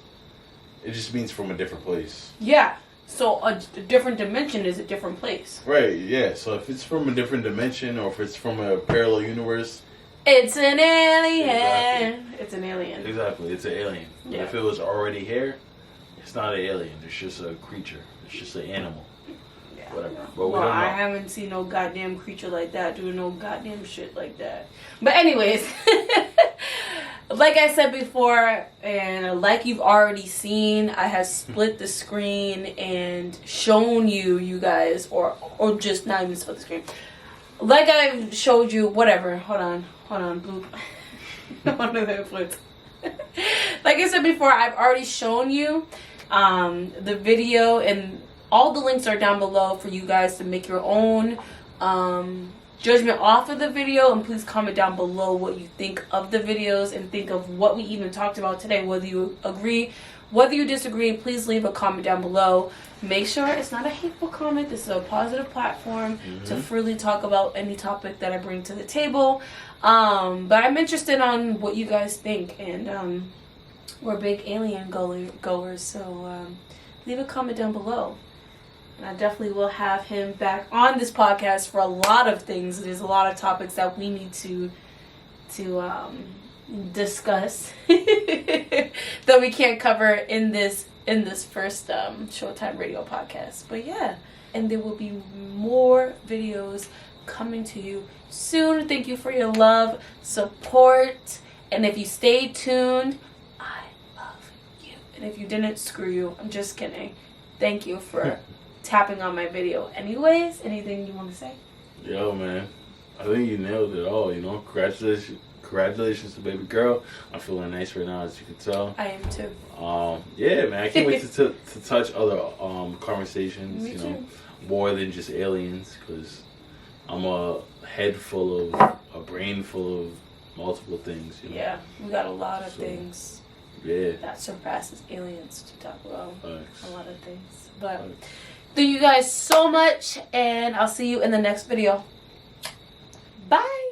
It just means from a different place. Yeah. So a different dimension is a different place. Right, yeah. So if it's from a different dimension or if it's from a parallel universe... It's an alien. Exactly. It's an alien. Exactly, it's an alien. Yeah. But if it was already here, it's not an alien. It's just a creature. It's just an animal. Yeah. Whatever. But we Well, don't know. I haven't seen no goddamn creature like that doing no goddamn shit like that. But anyways... Like I said before, and like you've already seen, I have split the screen and shown you guys, or just not even split the screen. Like I showed you, whatever. Hold on, bloop. One of the flips. Like I said before, I've already shown you the video, and all the links are down below for you guys to make your own judgment off of the video, and please comment down below what you think of the videos and think of what we even talked about today, whether you agree, whether you disagree. Please leave a comment down below. Make sure it's not a hateful comment. This is a positive platform to freely talk about any topic that I bring to the table, but I'm interested on what you guys think, and we're big alien goers, so leave a comment down below. And I definitely will have him back on this podcast for a lot of things. There's a lot of topics that we need to discuss that we can't cover in this first Showtime radio podcast. But yeah, and there will be more videos coming to you soon. Thank you for your love, support, and if you stay tuned, I love you. And if you didn't, screw you. I'm just kidding. Thank you for tapping on my video. Anyways, anything you want to say? Yo, man, I think you nailed it all. Congratulations to baby girl. I'm feeling nice right now, as you can tell. I am too. Yeah, man, I can't wait to touch other conversations. Me too. More than just aliens, because I'm a brain full of multiple things. Yeah, we got a lot of things. Yeah. That surpasses aliens to talk about. Thanks. A lot of things. But thank you guys so much, and I'll see you in the next video. Bye.